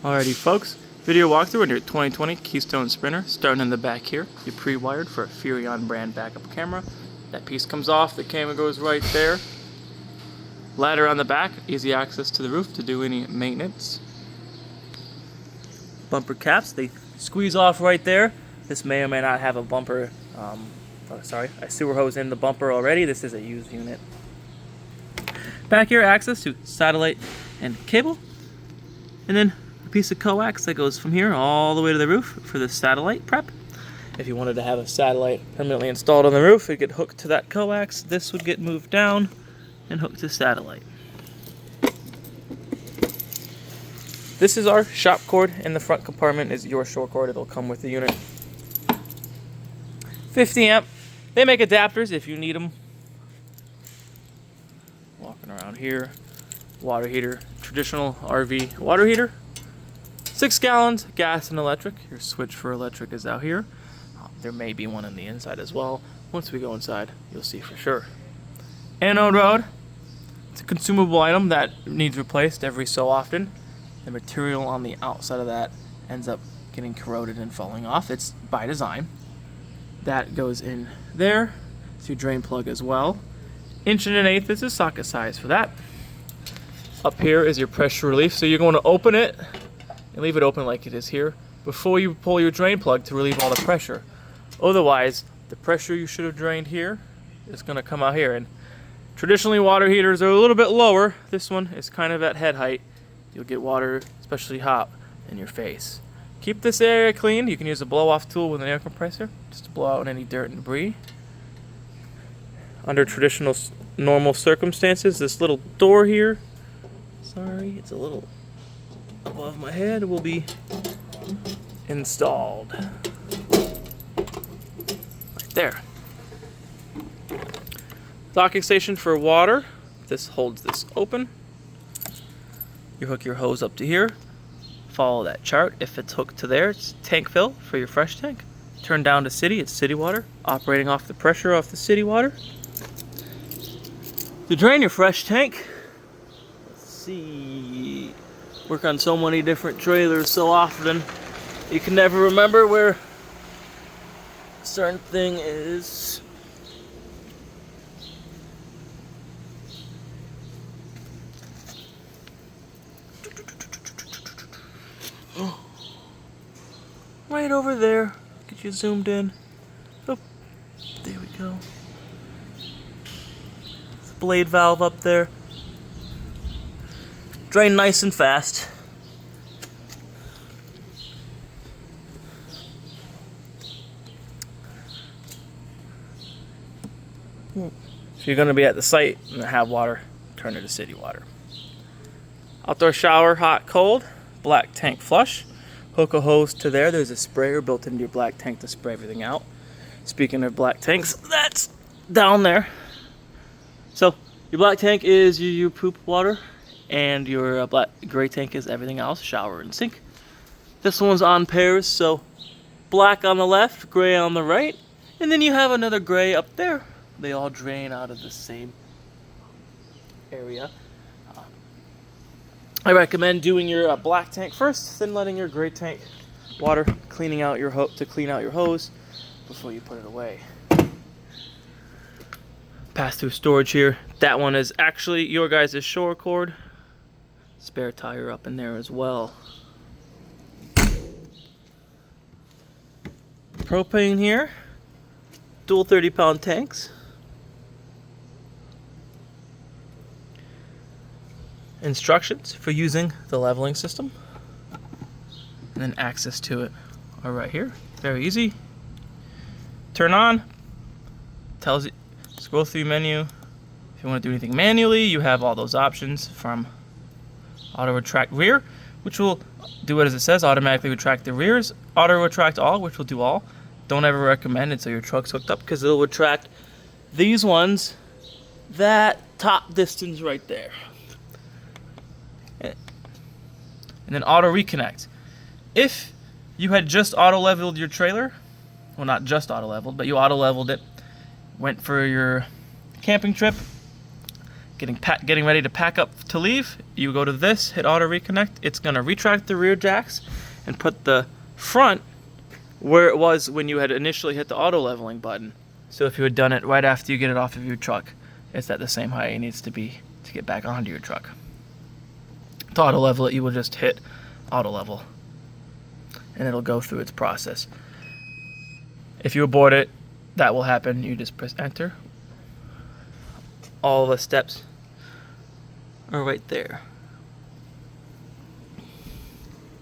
Alrighty folks, video walkthrough on your 2020 Keystone Sprinter. Starting in the back here, you pre-wired for a Furion brand backup camera. That piece comes off, the camera goes right there. Ladder on the back, easy access to the roof to do any maintenance. Bumper caps, they squeeze off right there. This may or may not have a bumper, a sewer hose in the bumper already. This is a used unit. Back here, access to satellite and cable. And then a piece of coax that goes from here all the way to the roof for the satellite prep. If you wanted to have a satellite permanently installed on the roof, it could hook to that coax. This would get moved down and hooked to satellite. This is our shop cord. In the front compartment is your short cord. It'll come with the unit. 50 amp. They make adapters if you need them. Walking around here. Water heater. Traditional RV water heater. 6 gallons, gas and electric. Your switch for electric is out here. There may be one on the inside as well. Once we go inside, you'll see for sure. Anode rod. It's a consumable item that needs replaced every so often. The material on the outside of that ends up getting corroded and falling off. It's by design. That goes in there. It's your drain plug as well. 1.1/8 is the socket size for that. Up here is your pressure relief. So you're going to open it and leave it open like it is here before you pull your drain plug to relieve all the pressure. Otherwise, the pressure you should have drained here is going to come out here. And traditionally, water heaters are a little bit lower. This one is kind of at head height. You'll get water, especially hot, in your face. Keep this area clean. You can use a blow-off tool with an air compressor just to blow out any dirt and debris. Under traditional, normal circumstances, this little door here, sorry, it's a little above my head, will be installed. Right there. Docking station for water. This holds this open. You hook your hose up to here. Follow that chart. If it's hooked to there, it's tank fill for your fresh tank. Turn down to city, it's city water. Operating off the pressure off the city water. To drain your fresh tank, let's see. Work on so many different trailers so often, you can never remember where a certain thing is. Right over there. Get you zoomed in. Oh, there we go. There's a blade valve up there. Drain nice and fast. If you're going to be at the site and have water, turn it to city water. Outdoor shower, hot, cold. Black tank flush. Hook a hose to there. There's a sprayer built into your black tank to spray everything out. Speaking of black tanks, that's down there. So your black tank is your poop water, and your gray tank is everything else, shower and sink. This one's on pairs, so black on the left, gray on the right, and then you have another gray up there. They all drain out of the same area. I recommend doing your black tank first, then letting your gray tank water cleaning out your clean out your hose before you put it away. Pass through storage here. That one is actually your guys' shore cord. Spare tire up in there as well. Propane here. Dual 30-pound tanks. Instructions for using the leveling system, and then access to it are right here. Very easy. Turn on. Tells you, scroll through menu. If you want to do anything manually, you have all those options from auto retract rear, which will do it as it says, automatically retract the rears. Auto retract all, which will do all. Don't ever recommend until your truck's hooked up, because it'll retract these ones, that top distance right there. And then auto reconnect. If you had just auto leveled your trailer, well, not just auto leveled, but you auto leveled it, went for your camping trip, getting ready to pack up to leave, you go to this, hit auto reconnect. It's gonna retract the rear jacks and put the front where it was when you had initially hit the auto leveling button. So if you had done it right after you get it off of your truck, it's at the same height it needs to be to get back onto your truck. To auto level it, you will just hit auto level and it'll go through its process. If you abort it, that will happen. You just press enter. All the steps are right there.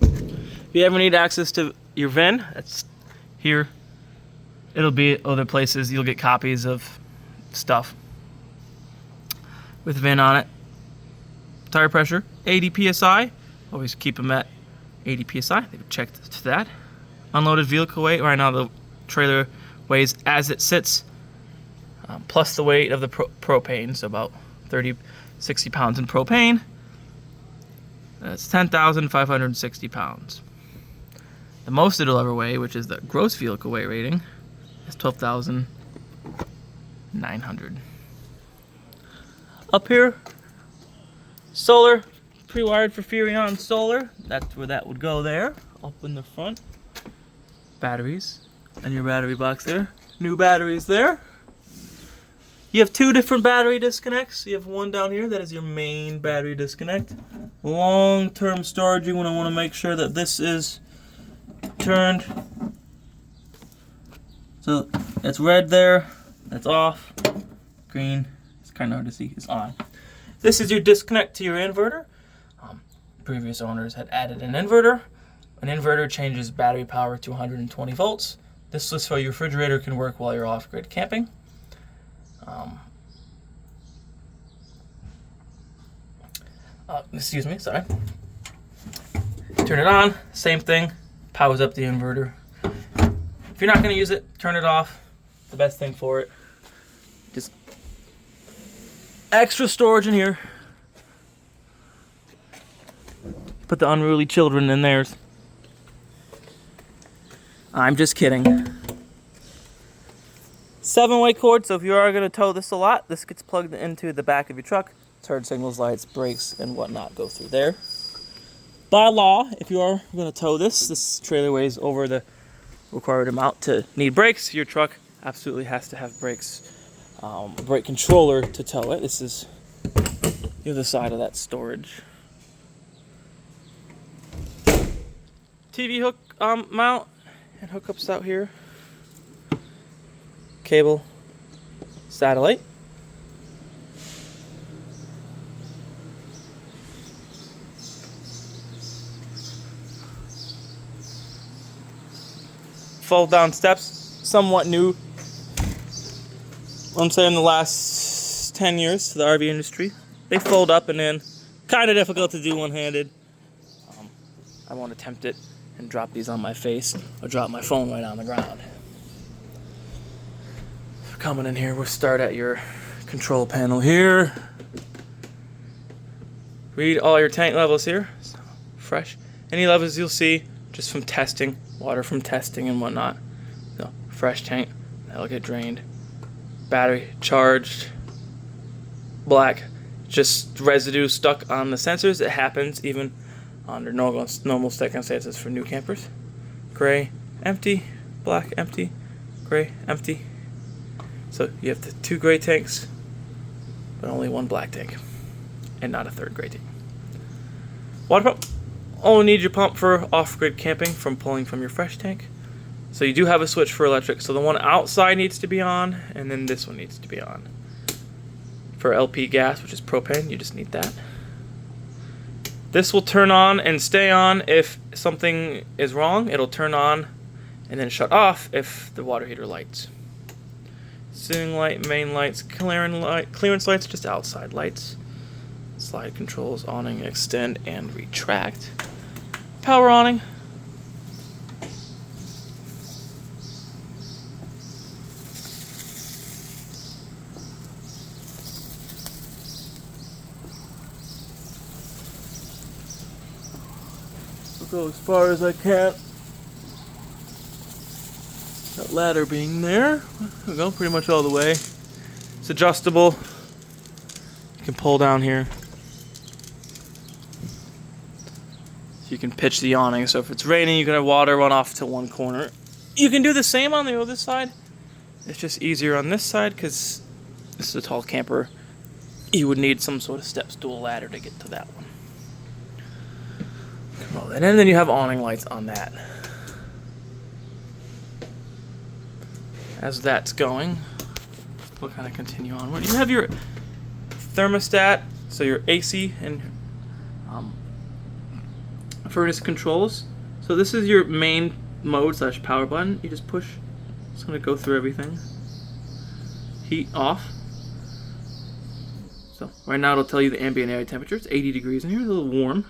If you ever need access to your VIN, that's here. It'll be at other places. You'll get copies of stuff with VIN on it. Tire pressure, 80 psi. Always keep them at 80 psi. They've checked to that. Unloaded vehicle weight. Right now the trailer weighs as it sits, plus the weight of the propane, so about 60 pounds in propane. That's 10,560 pounds. The most it'll ever weigh, which is the gross vehicle weight rating, is 12,900. Up here, solar, pre-wired for Furrion solar. That's where that would go there. Up in the front. Batteries, and your battery box there. New batteries there. You have two different battery disconnects. You have one down here that is your main battery disconnect. Long-term storage, you want to make sure that this is turned. So it's red there, that's off. Green, it's kind of hard to see, is on. This is your disconnect to your inverter. Previous owners had added an inverter. An inverter changes battery power to 120 volts. This is so your refrigerator can work while you're off-grid camping. Excuse me, sorry. Turn it on, same thing, powers up the inverter. If you're not going to use it, turn it off. The best thing for it. Just extra storage in here. Put the unruly children in theirs. I'm just kidding. 7-way cord, so if you are going to tow this a lot, this gets plugged into the back of your truck. Turn signals, lights, brakes, and whatnot go through there. By law, if you are going to tow this trailer weighs over the required amount to need brakes. Your truck absolutely has to have brakes, brake controller to tow it. This is the other side of that storage. TV hook mount and hookups out here. Cable, satellite. Fold down steps, somewhat new. I'm saying the last 10 years to the RV industry. They fold up and in. Kind of difficult to do one-handed. I won't attempt it and drop these on my face or drop my phone right on the ground. Coming in here, we'll start at your control panel here. Read all your tank levels here. Fresh. Any levels you'll see just from testing, water from testing and whatnot. So, fresh tank, that'll get drained. Battery charged. Black, just residue stuck on the sensors. It happens even under normal circumstances for new campers. Gray, empty. Black, empty. Gray, empty. So you have the 2 gray tanks, but only 1 black tank, and not a 3rd gray tank. Water pump. Only need your pump for off-grid camping from pulling from your fresh tank. So you do have a switch for electric. So the one outside needs to be on, and then this one needs to be on. For LP gas, which is propane, you just need that. This will turn on and stay on if something is wrong. It'll turn on and then shut off if the water heater lights. Ceiling light, main lights, clearance lights, just outside lights. Slide controls, awning, extend, and retract. Power awning. I'll go as far as I can. That ladder being there. We'll go pretty much all the way. It's adjustable. You can pull down here. You can pitch the awning, so if it's raining, you can have water run off to one corner. You can do the same on the other side. It's just easier on this side because this is a tall camper. You would need some sort of step stool ladder to get to that one. And then you have awning lights on that. As that's going, we'll kind of continue onward. You have your thermostat, so your AC and furnace controls. So this is your main mode / power button. You just push. It's going to go through everything. Heat off. So right now it'll tell you the ambient air temperature. It's 80 degrees in here, a little warm.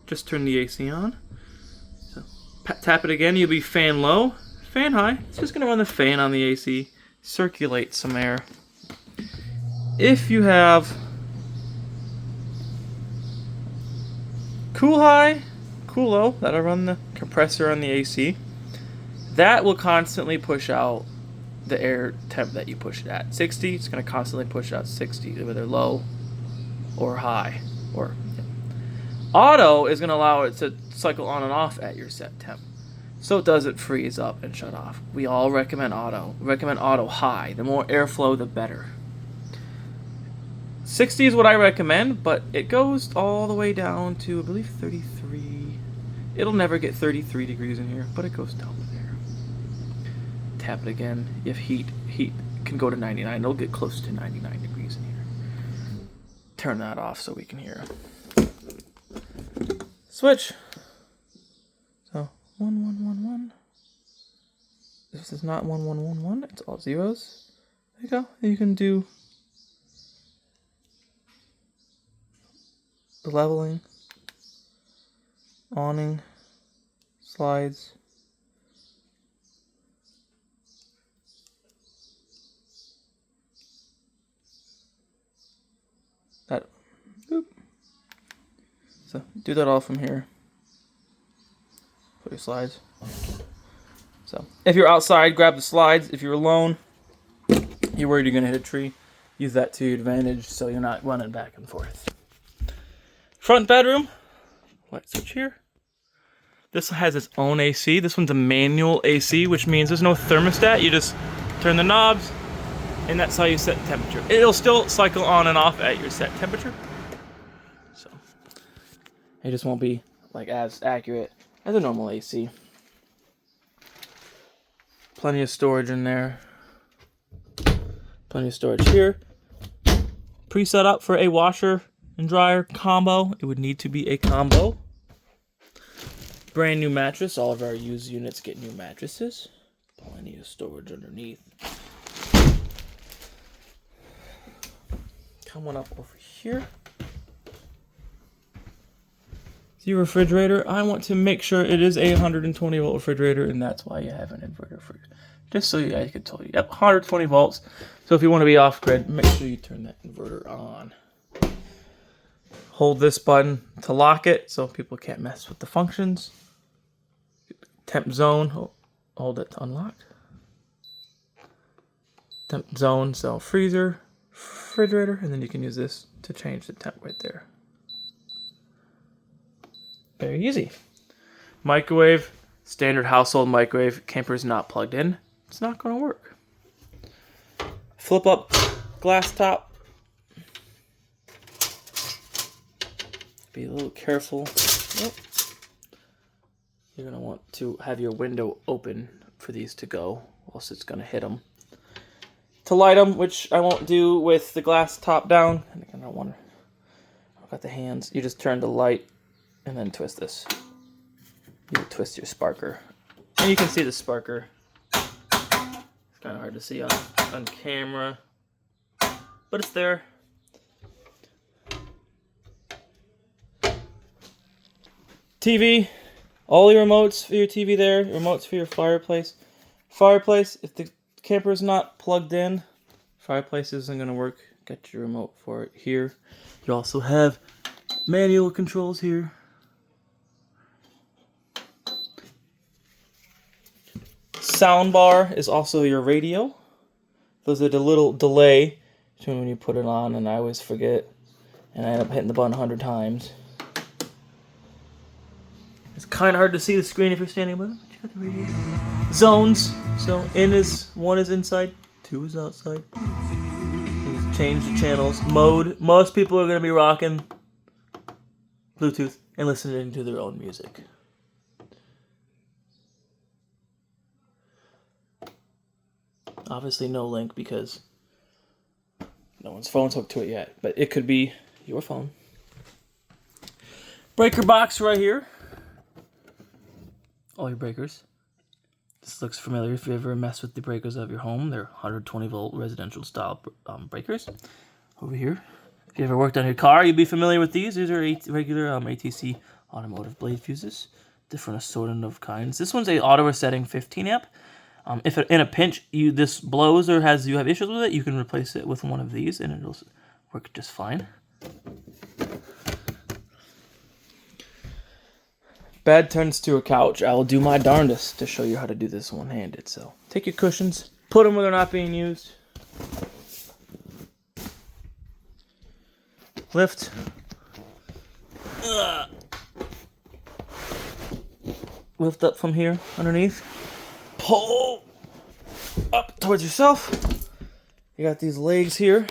Just turn the AC on. So tap it again, you'll be fan low, fan high. It's just going to run the fan on the AC, circulate some air. If you have cool high, cool low, that'll run the compressor on the AC. That will constantly push out the air temp that you push it at. 60, it's going to constantly push out 60, whether low or high. Or auto is going to allow it to cycle on and off at your set temp, so it doesn't freeze up and shut off. We all recommend auto. Recommend auto high. The more airflow, the better. 60 is what I recommend, but it goes all the way down to, I believe, 33. It'll never get 33 degrees in here, but it goes down there. Tap it again. If heat can go to 99. It'll get close to 99 degrees in here. Turn that off so we can hear. Switch. So 1111. This is not 1111. It's all zeros. There you go. You can do the leveling, awning, slides. That. Boop. So do that all from here. Put your slides. So if you're outside, grab the slides. If you're alone, you're worried you're gonna hit a tree, use that to your advantage so you're not running back and forth. Front bedroom, light switch here. This has its own AC. This one's a manual AC, which means there's no thermostat. You just turn the knobs, and that's how you set the temperature. It'll still cycle on and off at your set temperature. So it just won't be like as accurate as a normal AC. Plenty of storage in there. Plenty of storage here. Pre-set up for a washer and dryer combo. It would need to be a combo. Brand new mattress. All of our used units get new mattresses. Plenty of storage underneath. Coming up over here. The refrigerator. I want to make sure it is a 120 volt refrigerator, and that's why you have an inverter for it. Just so you guys can tell you. Yep, 120 volts. So if you want to be off grid, make sure you turn that inverter on. Hold this button to lock it so people can't mess with the functions. Temp zone, hold it to unlock. Temp zone, so freezer, refrigerator, and then you can use this to change the temp right there. Very easy. Microwave, standard household microwave. Camper is not plugged in. It's not going to work. Flip up glass top. Be a little careful. Nope. You're going to want to have your window open for these to go, or else it's going to hit them. To light them, which I won't do with the glass top down. I don't want to. I've got the hands. You just turn the light and then twist this. You twist your sparker. And you can see the sparker. It's kind of hard to see on camera, but it's there. TV, all your remotes for your TV there, remotes for your fireplace. Fireplace, if the camper is not plugged in, fireplace isn't going to work. Get your remote for it here. You also have manual controls here. Soundbar is also your radio. Those are the little delay between when you put it on, and I always forget and I end up hitting the button 100 times. It's kind of hard to see the screen if you're standing above it. But you got the radio. Zones. So one is inside, 2 is outside. You change the channels. Mode. Most people are going to be rocking Bluetooth and listening to their own music. Obviously no link because no one's phone's hooked to it yet, but it could be your phone. Breaker box right here. All your breakers. This looks familiar if you ever mess with the breakers of your home. They're 120 volt residential style breakers. Over here. If you ever worked on your car, you'd be familiar with these. These are regular ATC automotive blade fuses. Different assortment of kinds. This one's a auto resetting 15 amp. If in a pinch this blows or you have issues with it, you can replace it with one of these and it'll work just fine. Bed turns to a couch. I will do my darndest to show you how to do this one-handed. So take your cushions, put them where they're not being used. Lift. Lift up from here underneath. Pull up towards yourself. You got these legs here.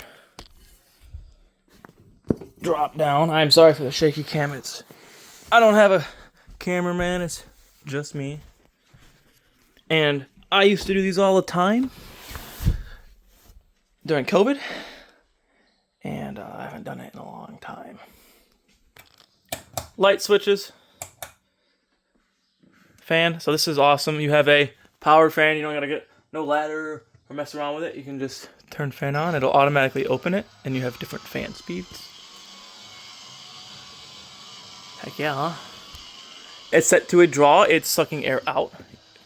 Drop down. I'm sorry for the shaky cam. I don't have a cameraman. It's just me. And I used to do these all the time during COVID. And I haven't done it in a long time. Light switches. Fan. So this is awesome. You have a power fan. You don't gotta get no ladder or mess around with it. You can just turn fan on. It'll automatically open it, and you have different fan speeds. Heck yeah, huh? It's set to a draw. It's sucking air out.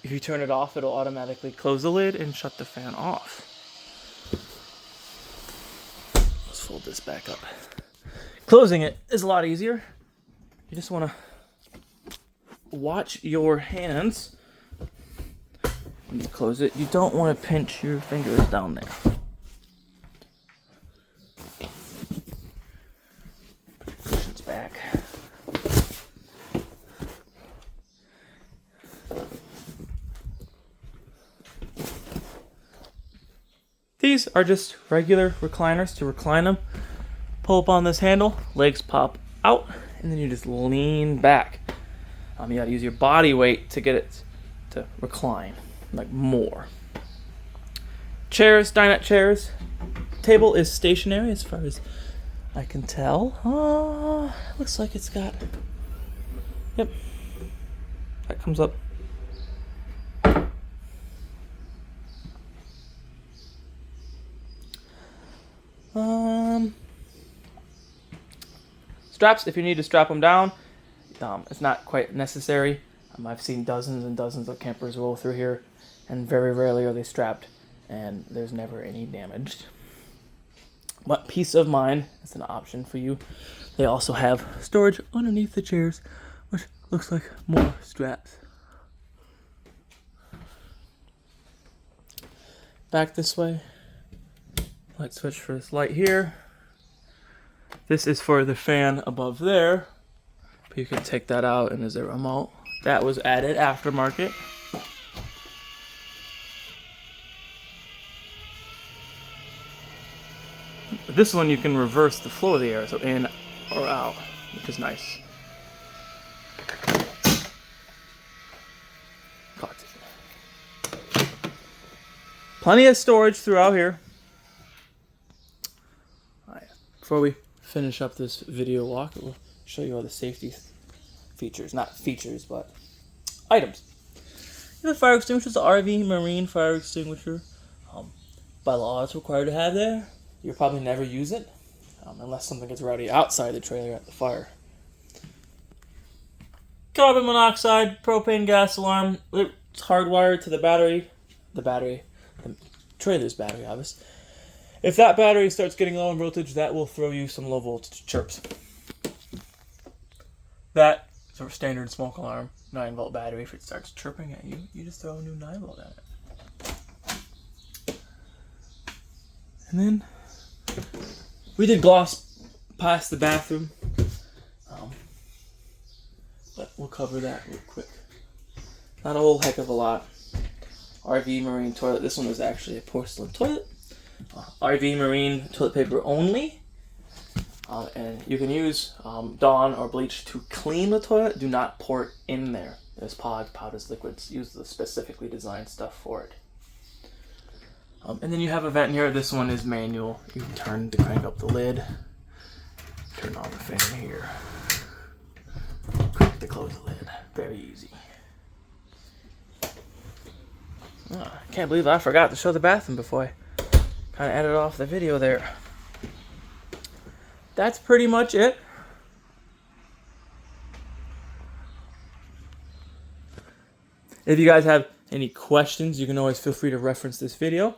If you turn it off, it'll automatically close the lid and shut the fan off. Let's fold this back up. Closing it is a lot easier. You just want to watch your hands. When you close it, you don't want to pinch your fingers down there. Put your cushions back. These are just regular recliners to recline them. Pull up on this handle, legs pop out, and then you just lean back. You gotta use your body weight to get it to recline, like more. Chairs, dinette chairs. Table is stationary as far as I can tell. Looks like it's got, yep, that comes up. Straps, if you need to strap them down, it's not quite necessary. I've seen dozens and dozens of campers roll through here, and very rarely are they strapped, and there's never any damage. But peace of mind is an option for you. They also have storage underneath the chairs, which looks like more straps. Back this way. Light switch for this light here. This is for the fan above there. But you can take that out and there's a remote. That was added aftermarket. This one you can reverse the flow of the air, so in or out, which is nice. Plenty of storage throughout here. Before we finish up this video walk, we'll show you all the safety features. Not features, but items. You have a fire extinguisher, the RV Marine fire extinguisher. By law, it's required to have there. You'll probably never use it, unless something gets rowdy outside the trailer at the fire. Carbon monoxide, propane gas alarm. It's hardwired to the battery. The trailer's battery, obviously. If that battery starts getting low in voltage, that will throw you some low voltage chirps. That sort of standard smoke alarm, 9-volt battery. If it starts chirping at you, you just throw a new 9-volt at it. And then we did gloss past the bathroom. But we'll cover that real quick. Not a whole heck of a lot. RV Marine toilet. This one is actually a porcelain toilet. RV Marine toilet paper only. And you can use Dawn or bleach to clean the toilet. Do not pour it in there. There's powders, liquids. Use the specifically designed stuff for it. And then you have a vent here. This one is manual. You can turn to crank up the lid. Turn on the fan here. Quick to close the lid. Very easy. Oh, I can't believe I forgot to show the bathroom before I kind of edited off the video there. That's pretty much it. If you guys have any questions, you can always feel free to reference this video.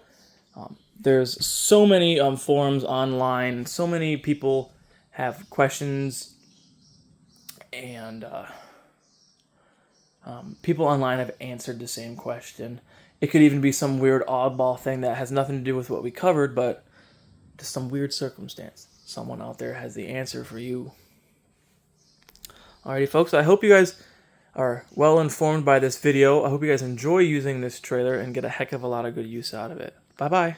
There's so many forums online. So many people have questions. And people online have answered the same question. It could even be some weird oddball thing that has nothing to do with what we covered, but just some weird circumstance. Someone out there has the answer for you. Alrighty, folks. I hope you guys are well informed by this video. I hope you guys enjoy using this trailer and get a heck of a lot of good use out of it. Bye-bye.